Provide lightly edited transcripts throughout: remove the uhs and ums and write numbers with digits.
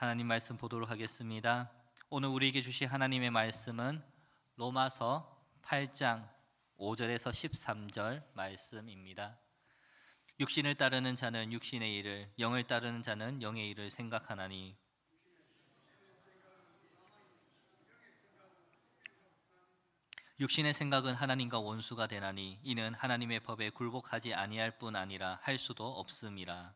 하나님 말씀 보도록 하겠습니다. 오늘 우리에게 주신 하나님의 말씀은 로마서 8장 5절에서 13절 말씀입니다. 육신을 따르는 자는 육신의 일을, 영을 따르는 자는 영의 일을 생각하나니 육신의 생각은 하나님과 원수가 되나니 이는 하나님의 법에 굴복하지 아니할 뿐 아니라 할 수도 없음이라.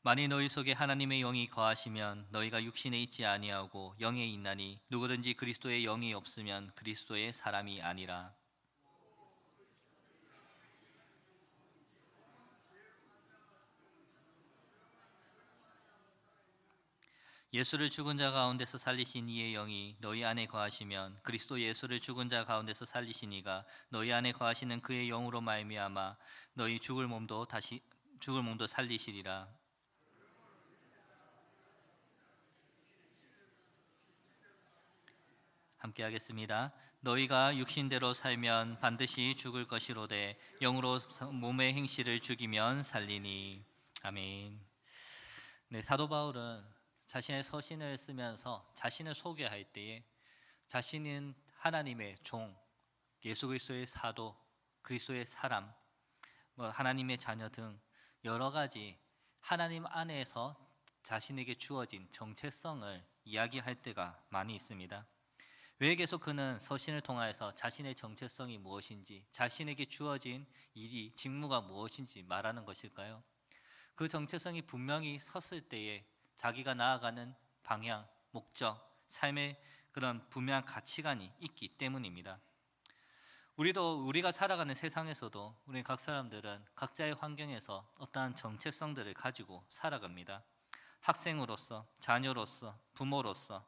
만일 너희 속에 하나님의 영이 거하시면 너희가 육신에 있지 아니하고 영에 있나니 누구든지 그리스도의 영이 없으면 그리스도의 사람이 아니라. 예수를 죽은 자 가운데서 살리신 이의 영이 너희 안에 거하시면 그리스도 예수를 죽은 자 가운데서 살리신 이가 너희 안에 거하시는 그의 영으로 말미암아 너희 죽을 몸도 살리시리라. 함께 하겠습니다. 너희가 육신대로 살면 반드시 죽을 것이로되 영으로 몸의 행실을 죽이면 살리니. 아멘. 네, 사도 바울은 자신의 서신을 쓰면서 자신을 소개할 때에 자신은 하나님의 종, 예수 그리스도의 사도, 그리스도의 사람, 하나님의 자녀 등 여러 가지 하나님 안에서 자신에게 주어진 정체성을 이야기할 때가 많이 있습니다. 왜 계속 그는 서신을 통하여서 자신의 정체성이 무엇인지, 자신에게 주어진 일이, 직무가 무엇인지 말하는 것일까요? 그 정체성이 분명히 섰을 때에 자기가 나아가는 방향, 목적, 삶의 그런 분명한 가치관이 있기 때문입니다. 우리가 살아가는 세상에서도 우리 각 사람들은 각자의 환경에서 어떠한 정체성들을 가지고 살아갑니다. 학생으로서, 자녀로서, 부모로서,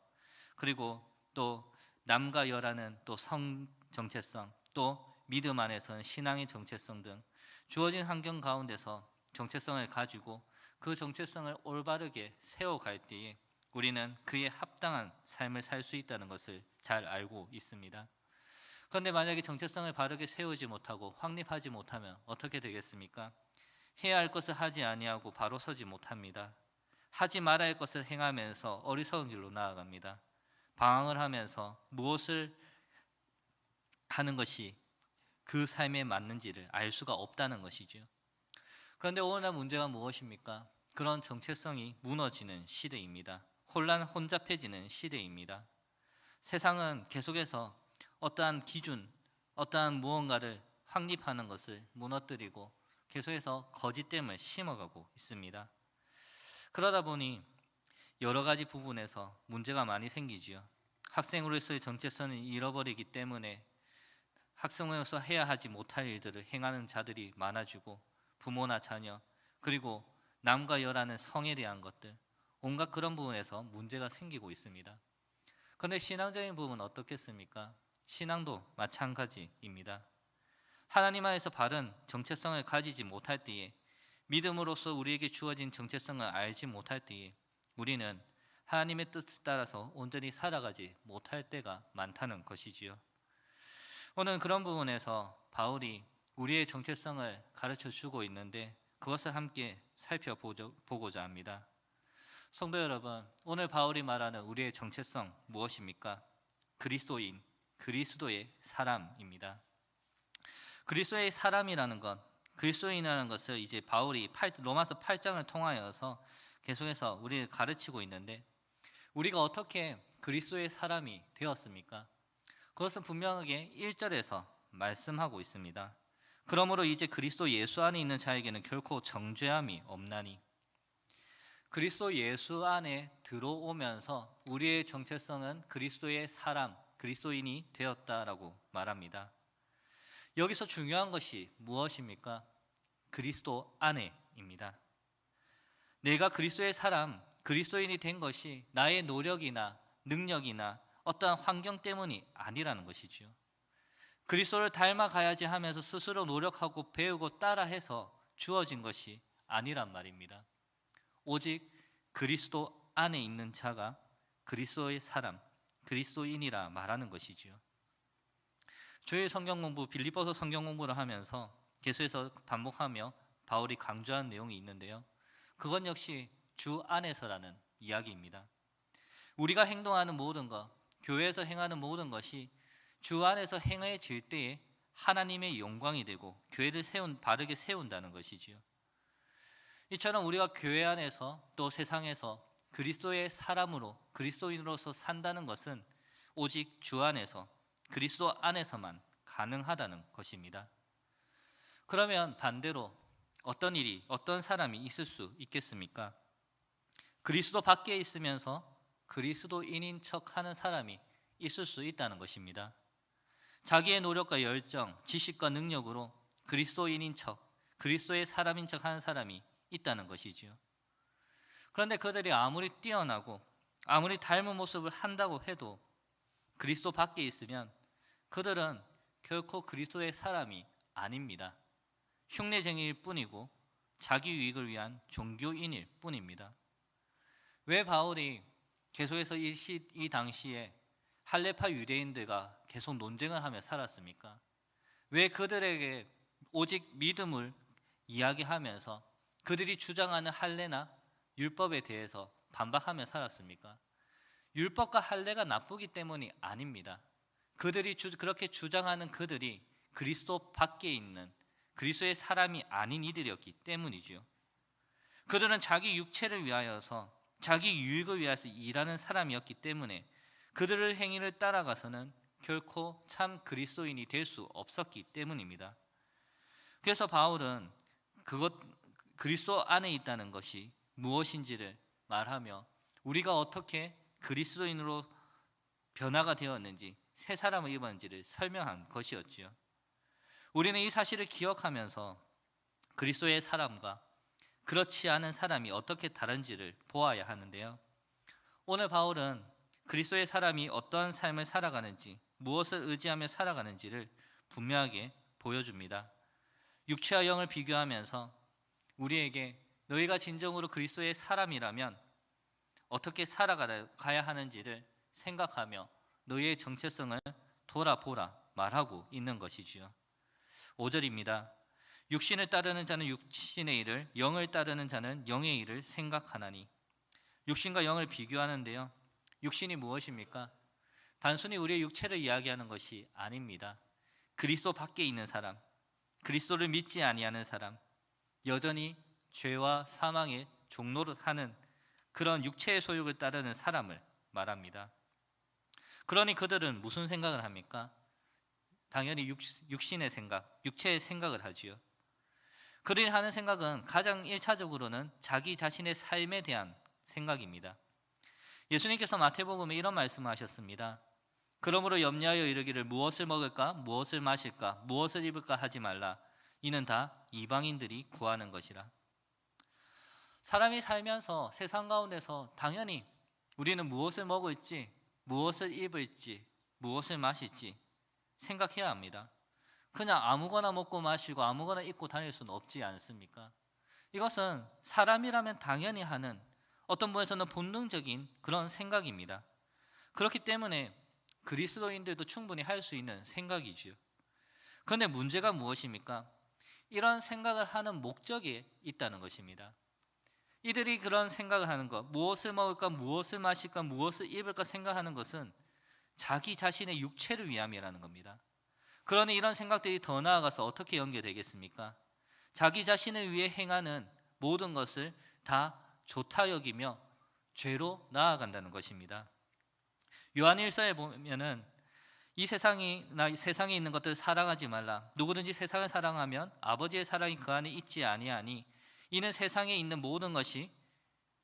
그리고 또 남과 여라는 또 성 정체성, 또 믿음 안에서는 신앙의 정체성 등 주어진 환경 가운데서 정체성을 가지고 그 정체성을 올바르게 세워갈 때에 우리는 그에 합당한 삶을 살 수 있다는 것을 잘 알고 있습니다. 그런데 만약에 정체성을 바르게 세우지 못하고 확립하지 못하면 어떻게 되겠습니까? 해야 할 것을 하지 아니하고 바로 서지 못합니다. 하지 말아야 할 것을 행하면서 어리석은 길로 나아갑니다. 방황을 하면서 무엇을 하는 것이 그 삶에 맞는지를 알 수가 없다는 것이죠. 그런데 오늘날 문제가 무엇입니까? 그런 정체성이 무너지는 시대입니다. 혼잡해지는 시대입니다. 세상은 계속해서 어떠한 기준, 어떠한 무언가를 확립하는 것을 무너뜨리고 계속해서 거짓됨을 심어가고 있습니다. 그러다 보니 여러 가지 부분에서 문제가 많이 생기지요. 학생으로서의 정체성을 잃어버리기 때문에 학생으로서 해야 하지 못할 일들을 행하는 자들이 많아지고 부모나 자녀, 그리고 남과 여라는 성에 대한 것들, 온갖 그런 부분에서 문제가 생기고 있습니다. 그런데 신앙적인 부분은 어떻겠습니까? 신앙도 마찬가지입니다. 하나님 안에서 바른 정체성을 가지지 못할 때에, 믿음으로써 우리에게 주어진 정체성을 알지 못할 때에 우리는 하나님의 뜻을 따라서 온전히 살아가지 못할 때가 많다는 것이지요. 오늘 그런 부분에서 바울이 우리의 정체성을 가르쳐 주고 있는데 그것을 함께 살펴보고자 합니다. 성도 여러분, 오늘 바울이 말하는 우리의 정체성 무엇입니까? 그리스도인, 그리스도의 사람입니다. 그리스도의 사람이라는 것, 그리스도인이라는 것을 이제 바울이 로마서 8장을 통하여서 계속해서 우리를 가르치고 있는데, 우리가 어떻게 그리스도의 사람이 되었습니까? 그것은 분명하게 1절에서 말씀하고 있습니다. 그러므로 이제 그리스도 예수 안에 있는 자에게는 결코 정죄함이 없나니. 그리스도 예수 안에 들어오면서 우리의 정체성은 그리스도의 사람, 그리스도인이 되었다라고 말합니다. 여기서 중요한 것이 무엇입니까? 그리스도 안에입니다. 내가 그리스도의 사람, 그리스도인이 된 것이 나의 노력이나 능력이나 어떠한 환경 때문이 아니라는 것이죠. 그리스도를 닮아가야지 하면서 스스로 노력하고 배우고 따라해서 주어진 것이 아니란 말입니다. 오직 그리스도 안에 있는 자가 그리스도의 사람, 그리스도인이라 말하는 것이지요. 저희 성경 공부, 빌립보서 성경 공부를 하면서 계속해서 반복하며 바울이 강조한 내용이 있는데요. 그건 역시 주 안에서라는 이야기입니다. 우리가 행동하는 모든 것, 교회에서 행하는 모든 것이 주 안에서 행해질 때에 하나님의 영광이 되고 교회를 바르게 세운다는 것이지요. 이처럼 우리가 교회 안에서 또 세상에서 그리스도의 사람으로 그리스도인으로서 산다는 것은 오직 주 안에서 그리스도 안에서만 가능하다는 것입니다. 그러면 반대로 어떤 일이 어떤 사람이 있을 수 있겠습니까? 그리스도 밖에 있으면서 그리스도인인 척하는 사람이 있을 수 있다는 것입니다. 자기의 노력과 열정, 지식과 능력으로 그리스도인인 척, 그리스도의 사람인 척하는 사람이 있다는 것이지요. 그런데 그들이 아무리 뛰어나고 아무리 닮은 모습을 한다고 해도 그리스도 밖에 있으면 그들은 결코 그리스도의 사람이 아닙니다. 흉내쟁이일 뿐이고 자기 유익을 위한 종교인일 뿐입니다. 왜 바울이 계속해서 이 당시에 할레파 유대인들과 계속 논쟁을 하며 살았습니까? 왜 그들에게 오직 믿음을 이야기하면서 그들이 주장하는 할례나 율법에 대해서 반박하며 살았습니까? 율법과 할례가 나쁘기 때문이 아닙니다. 그들이 그렇게 주장하는 그들이 그리스도 밖에 있는 그리스도의 사람이 아닌 이들이었기 때문이죠. 그들은 자기 육체를 위하여서 자기 유익을 위해서 일하는 사람이었기 때문에 그들의 행위를 따라가서는 결코 참 그리스도인이 될 수 없었기 때문입니다. 그래서 바울은 그리스도 안에 있다는 것이 무엇인지를 말하며 우리가 어떻게 그리스도인으로 변화가 되었는지 새 사람을 입었는지를 설명한 것이었지요. 우리는 이 사실을 기억하면서 그리스도의 사람과 그렇지 않은 사람이 어떻게 다른지를 보아야 하는데요. 오늘 바울은 그리스도의 사람이 어떠한 삶을 살아가는지, 무엇을 의지하며 살아가는지를 분명하게 보여줍니다. 육체와 영을 비교하면서 우리에게 너희가 진정으로 그리스도의 사람이라면 어떻게 살아가야 하는지를 생각하며 너희의 정체성을 돌아보라 말하고 있는 것이지요. 5절입니다. 육신을 따르는 자는 육신의 일을, 영을 따르는 자는 영의 일을 생각하나니. 육신과 영을 비교하는데요. 육신이 무엇입니까? 단순히 우리의 육체를 이야기하는 것이 아닙니다. 그리스도 밖에 있는 사람, 그리스도를 믿지 아니하는 사람, 여전히 죄와 사망의 종노릇하는 그런 육체의 소욕을 따르는 사람을 말합니다. 그러니 그들은 무슨 생각을 합니까? 당연히 육신의 생각, 육체의 생각을 하지요. 그들이 하는 생각은 가장 1차적으로는 자기 자신의 삶에 대한 생각입니다. 예수님께서 마태복음에 이런 말씀을 하셨습니다. 그러므로 염려하여 이르기를 무엇을 먹을까, 무엇을 마실까, 무엇을 입을까 하지 말라. 이는 다 이방인들이 구하는 것이라. 사람이 살면서 세상 가운데서 당연히 우리는 무엇을 먹을지, 무엇을 입을지, 무엇을 마실지 생각해야 합니다. 그냥 아무거나 먹고 마시고 아무거나 입고 다닐 수는 없지 않습니까? 이것은 사람이라면 당연히 하는 어떤 부분에서는 본능적인 그런 생각입니다. 그렇기 때문에 그리스도인들도 충분히 할 수 있는 생각이지요. 그런데 문제가 무엇입니까? 이런 생각을 하는 목적이 있다는 것입니다. 이들이 그런 생각을 하는 것, 무엇을 먹을까, 무엇을 마실까, 무엇을 입을까 생각하는 것은 자기 자신의 육체를 위함이라는 겁니다. 그러니 이런 생각들이 더 나아가서 어떻게 연결되겠습니까? 자기 자신을 위해 행하는 모든 것을 다 좋다 여기며 죄로 나아간다는 것입니다. 요한 1서에 보면은 이 세상에 있는 것들을 사랑하지 말라. 누구든지 세상을 사랑하면 아버지의 사랑이 그 안에 있지 아니하니 이는 세상에 있는 모든 것이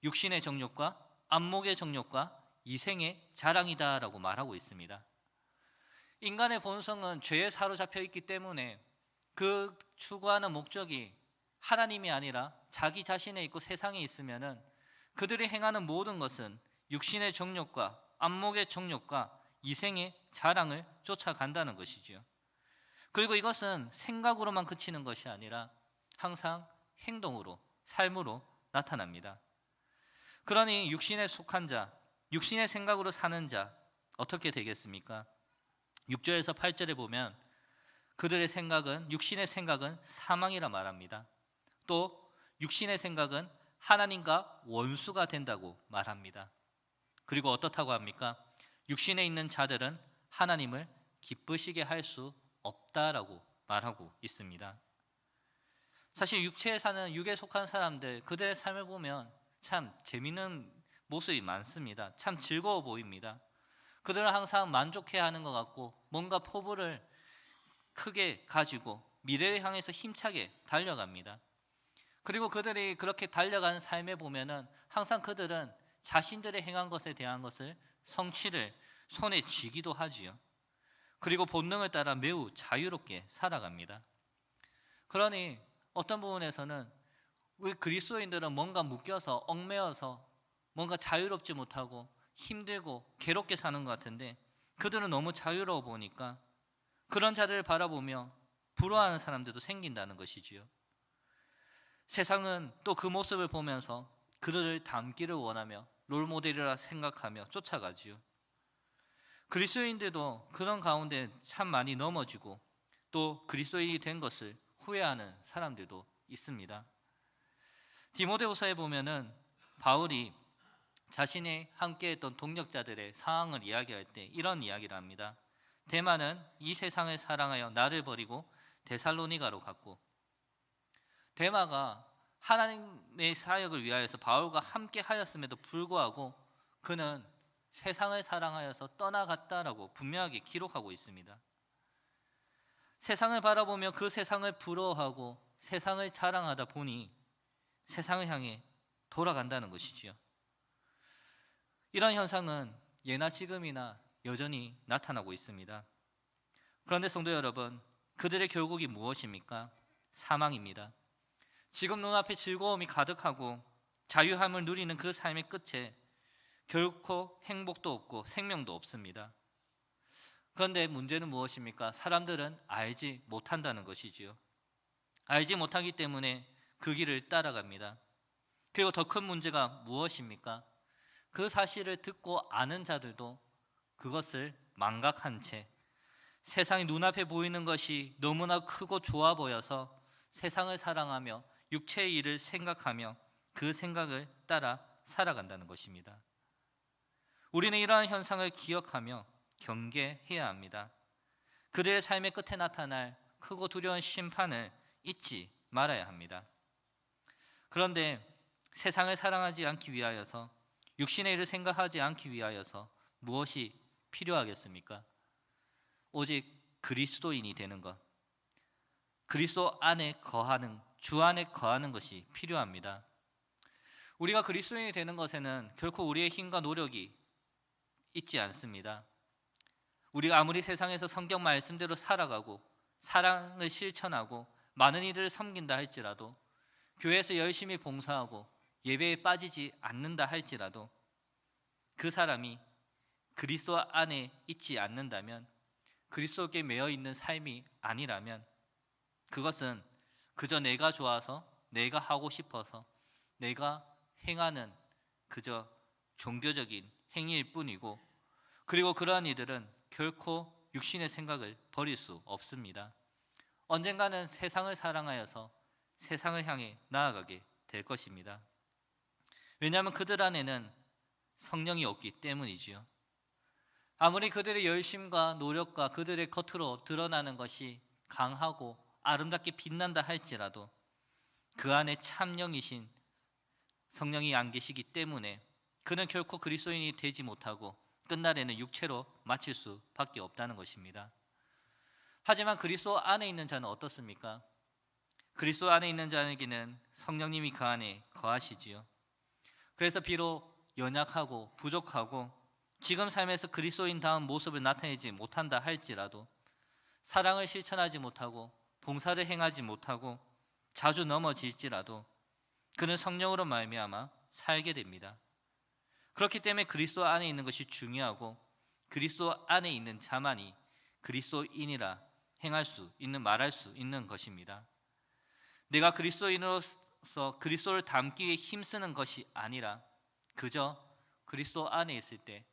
육신의 정욕과 안목의 정욕과 이생의 자랑이다라고 말하고 있습니다. 인간의 본성은 죄에 사로잡혀 있기 때문에 그 추구하는 목적이 하나님이 아니라 자기 자신에 있고 세상에 있으면은 그들이 행하는 모든 것은 육신의 정욕과 안목의 정욕과 이생의 자랑을 쫓아간다는 것이지요. 그리고 이것은 생각으로만 그치는 것이 아니라 항상 행동으로, 삶으로 나타납니다. 그러니 육신에 속한 자, 육신의 생각으로 사는 자 어떻게 되겠습니까? 6절에서 8절에 보면 그들의 생각은, 육신의 생각은 사망이라 말합니다. 또 육신의 생각은 하나님과 원수가 된다고 말합니다. 그리고 어떻다고 합니까? 육신에 있는 자들은 하나님을 기쁘시게 할 수 없다라고 말하고 있습니다. 사실 육체에 사는 육에 속한 사람들, 그들의 삶을 보면 참 재미있는 모습이 많습니다. 참 즐거워 보입니다. 그들은 항상 만족해하는 것 같고 뭔가 포부를 크게 가지고 미래를 향해서 힘차게 달려갑니다. 그리고 그들이 그렇게 달려가는 삶에 보면은 항상 그들은 자신들의 행한 것에 대한 것을 성취를 손에 쥐기도 하지요. 그리고 본능을 따라 매우 자유롭게 살아갑니다. 그러니 어떤 부분에서는 우리 그리스도인들은 뭔가 묶여서 얽매여서 뭔가 자유롭지 못하고 힘들고 괴롭게 사는 것 같은데, 그들은 너무 자유로워 보니까 그런 자들을 바라보며 부러워하는 사람들도 생긴다는 것이지요. 세상은 또 그 모습을 보면서 그들을 닮기를 원하며 롤모델이라 생각하며 쫓아가지요. 그리스도인들도 그런 가운데 참 많이 넘어지고 또 그리스도인이 된 것을 후회하는 사람들도 있습니다. 디모데후서에 보면은 바울이 자신이 함께했던 동역자들의 상황을 이야기할 때 이런 이야기를 합니다. 데마는 이 세상을 사랑하여 나를 버리고 데살로니가로 갔고, 데마가 하나님의 사역을 위하여서 바울과 함께 하였음에도 불구하고 그는 세상을 사랑하여서 떠나갔다라고 분명하게 기록하고 있습니다. 세상을 바라보며 그 세상을 부러워하고 세상을 자랑하다 보니 세상을 향해 돌아간다는 것이지요. 이런 현상은 예나 지금이나 여전히 나타나고 있습니다. 그런데 성도 여러분, 그들의 결국이 무엇입니까? 사망입니다. 지금 눈앞에 즐거움이 가득하고 자유함을 누리는 그 삶의 끝에 결코 행복도 없고 생명도 없습니다. 그런데 문제는 무엇입니까? 사람들은 알지 못한다는 것이지요. 알지 못하기 때문에 그 길을 따라갑니다. 그리고 더 큰 문제가 무엇입니까? 그 사실을 듣고 아는 자들도 그것을 망각한 채 세상이 눈앞에 보이는 것이 너무나 크고 좋아 보여서 세상을 사랑하며 육체의 일을 생각하며 그 생각을 따라 살아간다는 것입니다. 우리는 이러한 현상을 기억하며 경계해야 합니다. 그들의 삶의 끝에 나타날 크고 두려운 심판을 잊지 말아야 합니다. 그런데 세상을 사랑하지 않기 위하여서, 육신의 일을 생각하지 않기 위하여서 무엇이 필요하겠습니까? 오직 그리스도인이 되는 것, 그리스도 안에 거하는, 주 안에 거하는 것이 필요합니다. 우리가 그리스도인이 되는 것에는 결코 우리의 힘과 노력이 있지 않습니다. 우리가 아무리 세상에서 성경 말씀대로 살아가고 사랑을 실천하고 많은 이들을 섬긴다 할지라도, 교회에서 열심히 봉사하고 예배에 빠지지 않는다 할지라도 그 사람이 그리스도 안에 있지 않는다면, 그리스도께 매여 있는 삶이 아니라면 그것은 그저 내가 좋아서, 내가 하고 싶어서, 내가 행하는 그저 종교적인 행위일 뿐이고, 그리고 그러한 이들은 결코 육신의 생각을 버릴 수 없습니다. 언젠가는 세상을 사랑하여서 세상을 향해 나아가게 될 것입니다. 왜냐하면 그들 안에는 성령이 없기 때문이지요. 아무리 그들의 열심과 노력과 그들의 겉으로 드러나는 것이 강하고 아름답게 빛난다 할지라도 그 안에 참령이신 성령이 안 계시기 때문에 그는 결코 그리스도인이 되지 못하고 끝날에는 육체로 마칠 수밖에 없다는 것입니다. 하지만 그리스도 안에 있는 자는 어떻습니까? 그리스도 안에 있는 자에게는 성령님이 그 안에 거하시지요. 그래서 비록 연약하고 부족하고 지금 삶에서 그리스도인다운 모습을 나타내지 못한다 할지라도, 사랑을 실천하지 못하고 봉사를 행하지 못하고 자주 넘어질지라도 그는 성령으로 말미암아 살게 됩니다. 그렇기 때문에 그리스도 안에 있는 것이 중요하고, 그리스도 안에 있는 자만이 그리스도인이라 행할 수 있는, 말할 수 있는 것입니다. 내가 그리스도인으로서 그리스도를 닮기 위해 힘쓰는 것이 아니라 그저 그리스도 안에 있을 때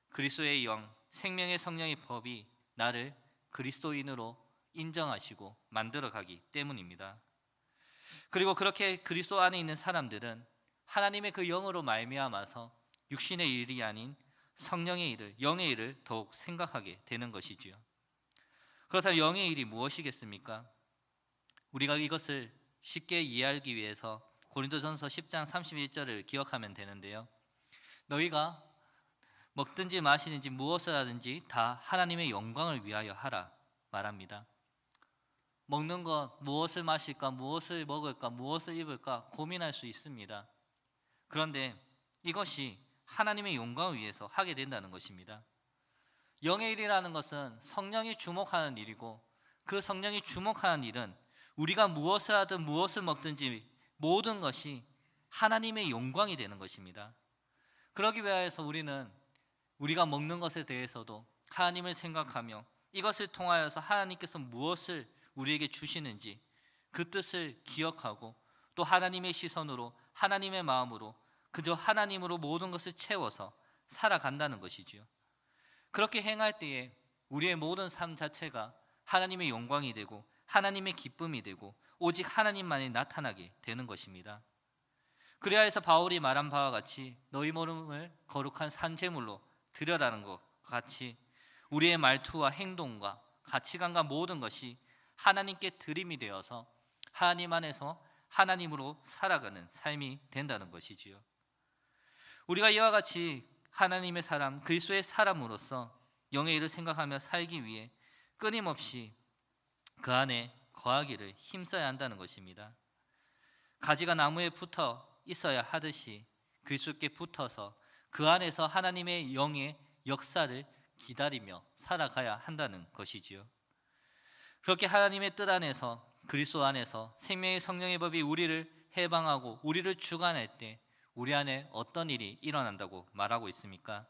그리스도의 영, 생명의 성령의 법이 나를 그리스도인으로 인정하시고 만들어가기 때문입니다. 그리고 그렇게 그리스도 안에 있는 사람들은 하나님의 그 영으로 말미암아서 육신의 일이 아닌 성령의 일을, 영의 일을 더욱 생각하게 되는 것이지요. 그렇다면 영의 일이 무엇이겠습니까? 우리가 이것을 쉽게 이해하기 위해서 고린도전서 10장 31절을 기억하면 되는데요. 너희가 먹든지 마시든지 무엇을 하든지 다 하나님의 영광을 위하여 하라 말합니다. 먹는 것, 무엇을 마실까, 무엇을 먹을까, 무엇을 입을까 고민할 수 있습니다. 그런데 이것이 하나님의 영광을 위해서 하게 된다는 것입니다. 영의 일이라는 것은 성령이 주목하는 일이고, 그 성령이 주목하는 일은 우리가 무엇을 하든 무엇을 먹든지 모든 것이 하나님의 영광이 되는 것입니다. 그러기 위해서 우리가 먹는 것에 대해서도 하나님을 생각하며 이것을 통하여서 하나님께서 무엇을 우리에게 주시는지 그 뜻을 기억하고, 또 하나님의 시선으로, 하나님의 마음으로, 그저 하나님으로 모든 것을 채워서 살아간다는 것이지요. 그렇게 행할 때에 우리의 모든 삶 자체가 하나님의 영광이 되고 하나님의 기쁨이 되고 오직 하나님만이 나타나게 되는 것입니다. 그래야 해서 바울이 말한 바와 같이 너희 몸을 거룩한 산제물로 드려라는 것 같이 우리의 말투와 행동과 가치관과 모든 것이 하나님께 드림이 되어서 하나님 안에서 하나님으로 살아가는 삶이 된다는 것이지요. 우리가 이와 같이 하나님의 사람, 그리스도의 사람으로서 영의 일을 생각하며 살기 위해 끊임없이 그 안에 거하기를 힘써야 한다는 것입니다. 가지가 나무에 붙어 있어야 하듯이 그리스도께 붙어서 그 안에서 하나님의 영의 역사를 기다리며 살아가야 한다는 것이지요. 그렇게 하나님의 뜻 안에서, 그리스도 안에서 생명의 성령의 법이 우리를 해방하고 우리를 주관할 때 우리 안에 어떤 일이 일어난다고 말하고 있습니까?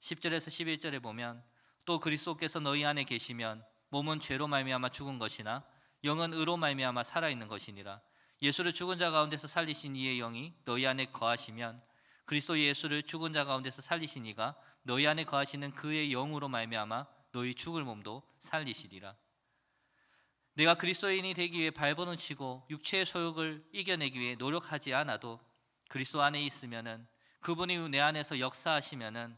10절에서 11절에 보면 또 그리스도께서 너희 안에 계시면 몸은 죄로 말미암아 죽은 것이나 영은 의로 말미암아 살아있는 것이니라. 예수를 죽은 자 가운데서 살리신 이의 영이 너희 안에 거하시면 그리스도 예수를 죽은 자 가운데서 살리신 이가 너희 안에 거하시는 그의 영으로 말미암아 너희 죽을 몸도 살리시리라. 내가 그리스도인이 되기 위해 발버둥 치고 육체의 소욕을 이겨내기 위해 노력하지 않아도 그리스도 안에 있으면은, 그분이 내 안에서 역사하시면은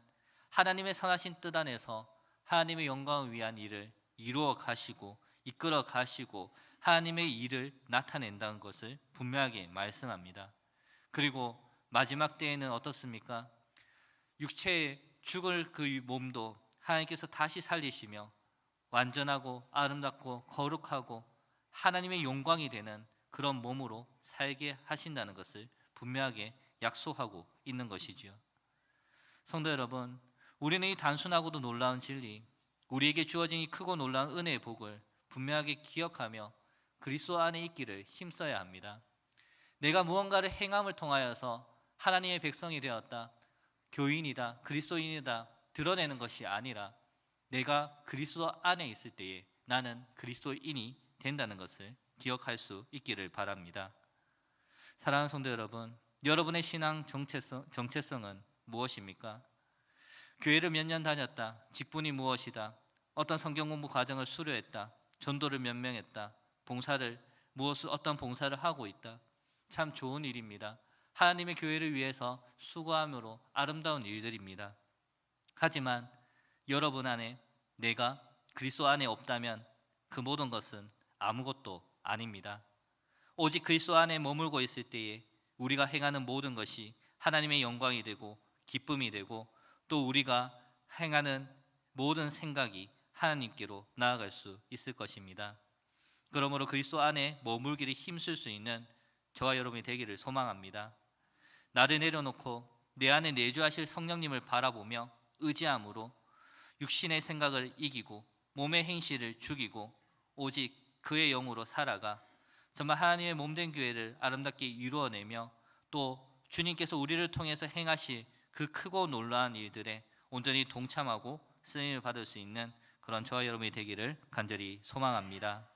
하나님의 선하신 뜻 안에서 하나님의 영광을 위한 일을 이루어 가시고 이끌어 가시고 하나님의 일을 나타낸다는 것을 분명하게 말씀합니다. 그리고 마지막 때에는 어떻습니까? 육체의 죽을 그 몸도 하나님께서 다시 살리시며 완전하고 아름답고 거룩하고 하나님의 영광이 되는 그런 몸으로 살게 하신다는 것을 분명하게 약속하고 있는 것이지요. 성도 여러분, 우리는 이 단순하고도 놀라운 진리, 우리에게 주어진 이 크고 놀라운 은혜의 복을 분명하게 기억하며 그리스도 안에 있기를 힘써야 합니다. 내가 무언가를 행함을 통하여서 하나님의 백성이 되었다, 교인이다, 그리스도인이다 드러내는 것이 아니라 내가 그리스도 안에 있을 때에 나는 그리스도인이 된다는 것을 기억할 수 있기를 바랍니다. 사랑하는 성도 여러분, 여러분의 신앙 정체성은 무엇입니까? 교회를 몇 년 다녔다, 직분이 무엇이다, 어떤 성경 공부 과정을 수료했다, 전도를 몇 명 했다, 어떤 봉사를 하고 있다. 참 좋은 일입니다. 하나님의 교회를 위해서 수고함으로 아름다운 일들입니다. 하지만 여러분 안에 내가 그리스도 안에 없다면 그 모든 것은 아무것도 아닙니다. 오직 그리스도 안에 머물고 있을 때에 우리가 행하는 모든 것이 하나님의 영광이 되고 기쁨이 되고, 또 우리가 행하는 모든 생각이 하나님께로 나아갈 수 있을 것입니다. 그러므로 그리스도 안에 머물기를 힘쓸 수 있는 저와 여러분이 되기를 소망합니다. 나를 내려놓고 내 안에 내주하실 성령님을 바라보며 의지함으로 육신의 생각을 이기고 몸의 행실을 죽이고 오직 그의 영으로 살아가 정말 하나님의 몸된 교회를 아름답게 이루어내며, 또 주님께서 우리를 통해서 행하실 그 크고 놀라운 일들에 온전히 동참하고 쓰임을 받을 수 있는 그런 저와 여러분이 되기를 간절히 소망합니다.